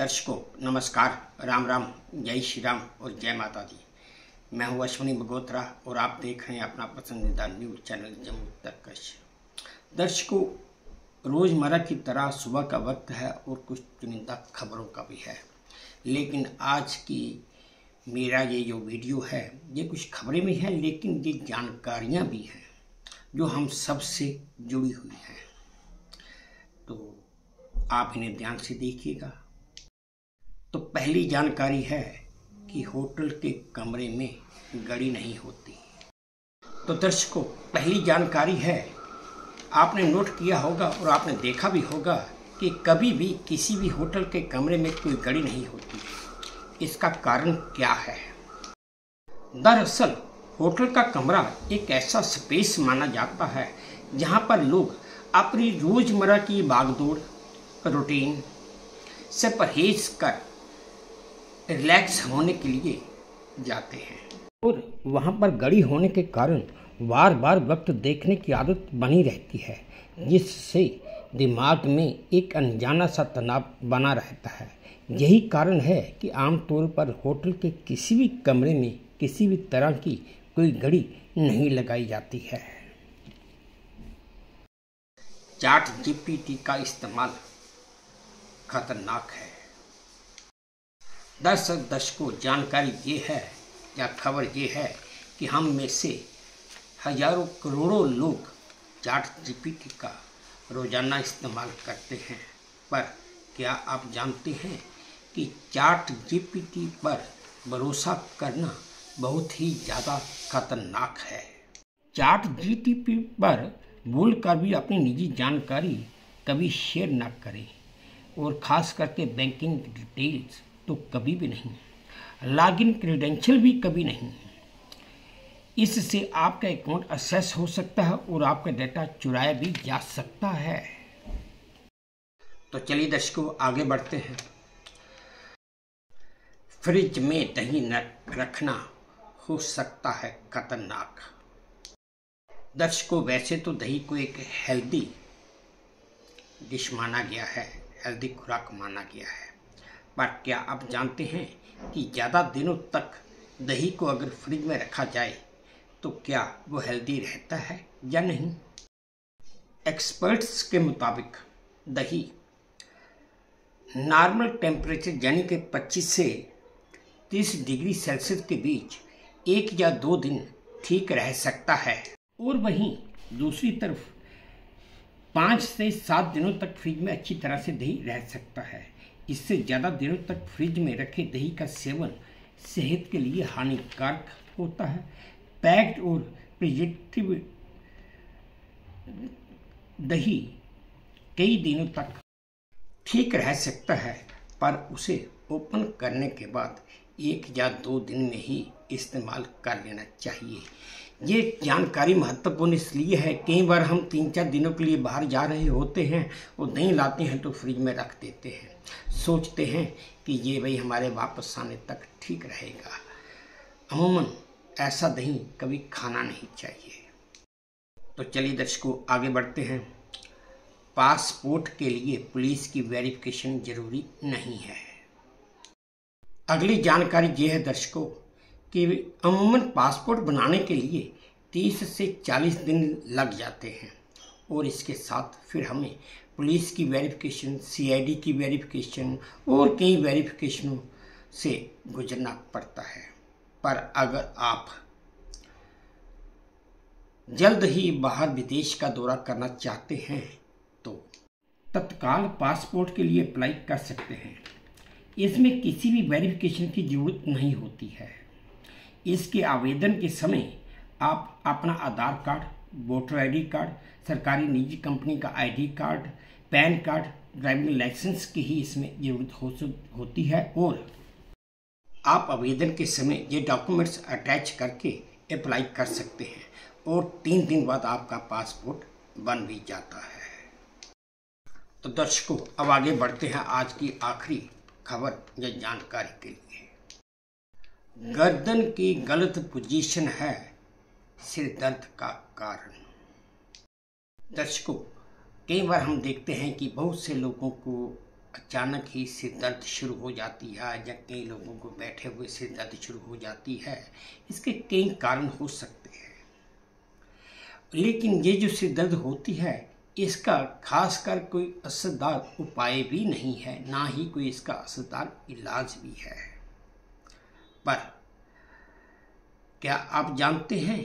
दर्शकों नमस्कार, राम राम, जय श्री राम और जय माता दी। मैं हूं अश्विनी बगोत्रा और आप देख रहे हैं अपना पसंदीदा न्यूज चैनल जम्मू तर्कश। दर्शकों, रोज़मर्रा की तरह सुबह का वक्त है और कुछ चुनिंदा खबरों का भी है, लेकिन आज की मेरा ये जो वीडियो है ये कुछ खबरें भी हैं, लेकिन ये जानकारियाँ भी हैं जो हम सबसे जुड़ी हुई हैं, तो आप इन्हें ध्यान से देखिएगा। तो पहली जानकारी है कि होटल के कमरे में घड़ी नहीं होती। तो दर्शकों, पहली जानकारी है, आपने नोट किया होगा और आपने देखा भी होगा कि कभी भी किसी भी होटल के कमरे में कोई घड़ी नहीं होती। इसका कारण क्या है? दरअसल होटल का कमरा एक ऐसा स्पेस माना जाता है जहां पर लोग अपनी रोजमर्रा की भागदौड़ रूटीन से परहेज कर रिलैक्स होने के लिए जाते हैं, और वहां पर घड़ी होने के कारण बार बार वक्त देखने की आदत बनी रहती है, जिससे दिमाग में एक अनजाना सा तनाव बना रहता है। यही कारण है कि आमतौर पर होटल के किसी भी कमरे में किसी भी तरह की कोई घड़ी नहीं लगाई जाती है। चैट जीपीटी का इस्तेमाल खतरनाक है। दर्शकों, जानकारी ये है या खबर ये है कि हम में से हजारों करोड़ों लोग चैट जीपीटी का रोजाना इस्तेमाल करते हैं, पर क्या आप जानते हैं कि चैट जीपीटी पर भरोसा करना बहुत ही ज़्यादा खतरनाक है। चैट जीपीटी पर बोलकर भी अपनी निजी जानकारी कभी शेयर ना करें, और ख़ास करके बैंकिंग डिटेल्स तो कभी भी नहीं, लॉगिन क्रेडेंशियल भी कभी नहीं। इससे आपका अकाउंट एक्सेस हो सकता है और आपका डाटा चुराया भी जा सकता है। तो चलिए दर्शकों, आगे बढ़ते हैं। फ्रिज में दही न रखना हो सकता है खतरनाक। दर्शकों, वैसे तो दही को एक हेल्दी डिश माना गया है, हेल्दी खुराक माना गया है, पर क्या आप जानते हैं कि ज़्यादा दिनों तक दही को अगर फ्रिज में रखा जाए तो क्या वो हेल्दी रहता है या नहीं? एक्सपर्ट्स के मुताबिक दही नॉर्मल टेम्परेचर यानी कि 25 से 30 डिग्री सेल्सियस के बीच 1 या 2 दिन ठीक रह सकता है, और वहीं दूसरी तरफ 5 से 7 दिनों तक फ्रिज में अच्छी तरह से दही रह सकता है। इससे ज़्यादा दिनों तक फ्रिज में रखे दही का सेवन सेहत के लिए हानिकारक होता है। पैक्ड और प्रिजर्वेटिव दही कई दिनों तक ठीक रह सकता है, पर उसे ओपन करने के बाद 1 या 2 दिन में ही इस्तेमाल कर लेना चाहिए। ये जानकारी महत्वपूर्ण इसलिए है, कई बार हम 3-4 दिनों के लिए बाहर जा रहे होते हैं और दही लाते हैं तो फ्रिज में रख देते हैं, सोचते हैं कि ये भाई हमारे वापस आने तक ठीक रहेगा। अमूमन ऐसा दही कभी खाना नहीं चाहिए। तो चलिए दर्शकों, आगे बढ़ते हैं। पासपोर्ट के लिए पुलिस की वेरिफिकेशन जरूरी नहीं है। अगली जानकारी ये है दर्शकों कि अमूमन पासपोर्ट बनाने के लिए 30 से 40 दिन लग जाते हैं, और इसके साथ फिर हमें पुलिस की वेरिफिकेशन, सीआईडी की वेरिफिकेशन और कई वेरिफिकेशनों से गुजरना पड़ता है। पर अगर आप जल्द ही बाहर विदेश का दौरा करना चाहते हैं तो तत्काल पासपोर्ट के लिए अप्लाई कर सकते हैं। इसमें किसी भी वेरिफिकेशन की जरूरत नहीं होती है। इसके आवेदन के समय आप अपना Aadhaar card, voter ID card, सरकारी निजी कंपनी का ID card, PAN card, driving licence की ही इसमें जरूरत होती है, और आप आवेदन के समय ये डॉक्यूमेंट्स अटैच करके अप्लाई कर सकते हैं, और 3 दिन बाद आपका पासपोर्ट बन भी जाता है। तो दर्शकों, अब आगे बढ़ते हैं आज की आखिरी खबर या जानकारी के लिए। गर्दन की गलत पोजीशन है सिर दर्द का कारण। दर्शकों, कई बार हम देखते हैं कि बहुत से लोगों को अचानक ही सिर दर्द शुरू हो जाती है या कई लोगों को बैठे हुए सिर दर्द शुरू हो जाती है, इसके कई कारण हो सकते हैं। लेकिन ये जो सिर दर्द होती है, इसका खासकर कोई असरदार उपाय भी नहीं है, ना ही कोई इसका असरदार इलाज भी है। पर क्या आप जानते हैं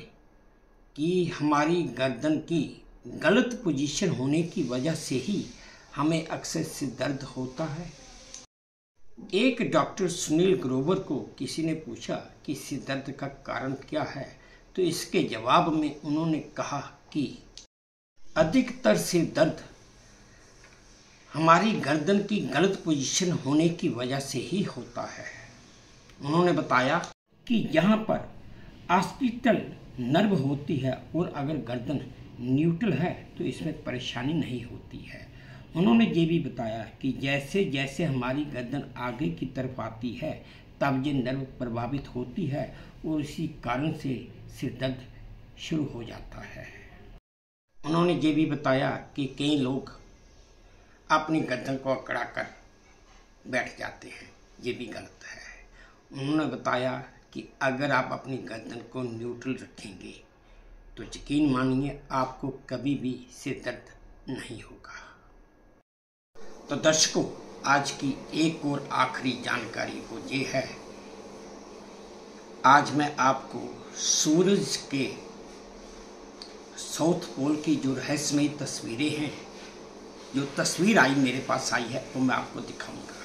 कि हमारी गर्दन की गलत पोजीशन होने की वजह से ही हमें अक्सर सिर दर्द होता है। एक डॉक्टर सुनील ग्रोवर को किसी ने पूछा कि सिर दर्द का कारण क्या है, तो इसके जवाब में उन्होंने कहा कि अधिकतर सिर दर्द हमारी गर्दन की गलत पोजीशन होने की वजह से ही होता है। उन्होंने बताया कि यहाँ पर ऑस्पिटल नर्व होती है और अगर गर्दन न्यूट्रल है तो इसमें परेशानी नहीं होती है। उन्होंने ये भी बताया कि जैसे जैसे हमारी गर्दन आगे की तरफ आती है तब ये नर्व प्रभावित होती है और इसी कारण से सिर दर्द शुरू हो जाता है। उन्होंने ये भी बताया कि कई लोग अपनी गर्दन को अकड़ा कर बैठ जाते हैं, ये भी गलत है। उन्होंने बताया कि अगर आप अपनी गर्दन को न्यूट्रल रखेंगे तो यकीन मानिए आपको कभी भी सिर दर्द नहीं होगा। तो दर्शकों, आज की एक और आखिरी जानकारी वो ये है, आज मैं आपको सूरज के साउथ पोल की जो रहस्यमयी तस्वीरें हैं, जो तस्वीर आई मेरे पास आई है वो मैं आपको दिखाऊंगा।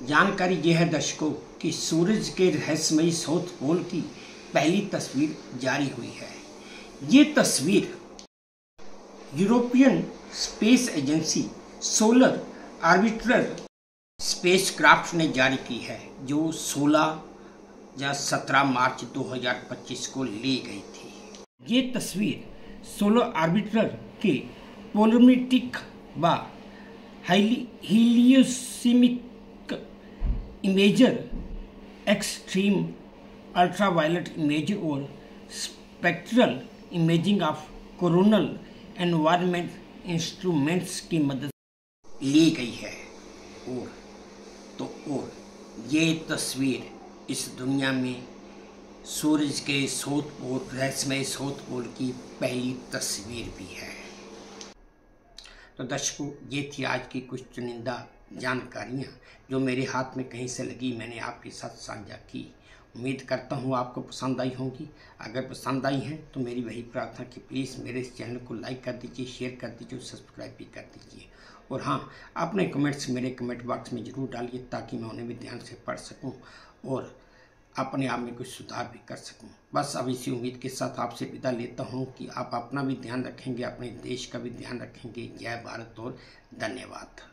जानकारी यह है दर्शकों कि सूरज के रहस्यमयी साउथ पोल की पहली तस्वीर जारी हुई है। ये तस्वीर European Space Agency Solar Orbiter spacecraft ने जारी की है, जो 16 या 17 मार्च 2025 को ली गई थी। ये तस्वीर सोलर आर्बिटर के पोलरिमेट्रिक व हीलियोसीमिक इमेजर, एक्सट्रीम अल्ट्रावायलेट इमेजर और spectral imaging of coronal environment instruments की मदद ली गई है। और ये तस्वीर इस दुनिया में सूरज के साउथ पोल, रहस्यमय साउथ पोल की पहली तस्वीर भी है। तो दर्शकों, ये थी आज की कुछ चुनिंदा जानकारियाँ जो मेरे हाथ में कहीं से लगी, मैंने आपके साथ साझा की। उम्मीद करता हूँ आपको पसंद आई होंगी। अगर पसंद आई हैं तो मेरी वही प्रार्थना कि प्लीज़ मेरे इस चैनल को लाइक कर दीजिए, शेयर कर दीजिए और सब्सक्राइब भी कर दीजिए। और हाँ, अपने कमेंट्स मेरे कमेंट बॉक्स में ज़रूर डालिए ताकि मैं उन्हें भी ध्यान से पढ़ सकूँ और अपने आप में कुछ सुधार भी कर सकूं। बस अब इसी उम्मीद के साथ आपसे विदा लेता हूं कि आप अपना भी ध्यान रखेंगे, अपने देश का भी ध्यान रखेंगे। जय भारत और धन्यवाद।